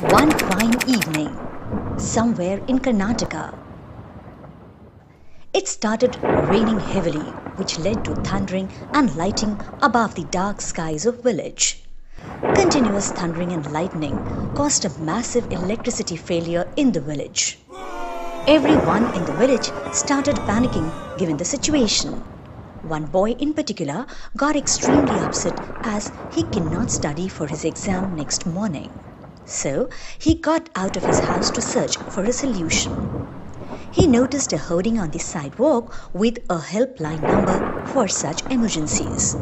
One fine evening, somewhere in Karnataka, it started raining heavily, which led to thundering and lightning above the dark skies of village. Continuous thundering and lightning caused a massive electricity failure in the village. Everyone in the village started panicking given the situation. One boy in particular got extremely upset as he cannot study for his exam next morning. So he got out of his house to search for a solution. He noticed a hoarding on the sidewalk with a helpline number for such emergencies.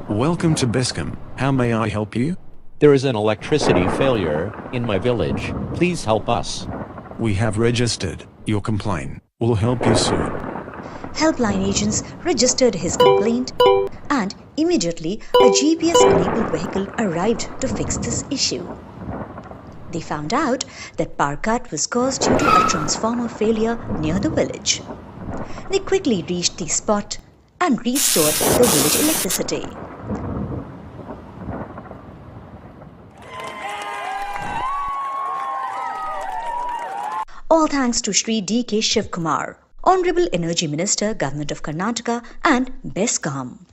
Welcome to Bescom. How may I help you? There is an electricity failure in my village. Please help us. We have registered your complaint. We'll help you soon. Helpline agents registered his complaint and immediately a GPS-enabled vehicle arrived to fix this issue. They found out that power cut was caused due to a transformer failure near the village. They quickly reached the spot and restored the village electricity. All thanks to Shri D.K. Shivkumar, Honorable Energy Minister, Government of Karnataka and Bescom.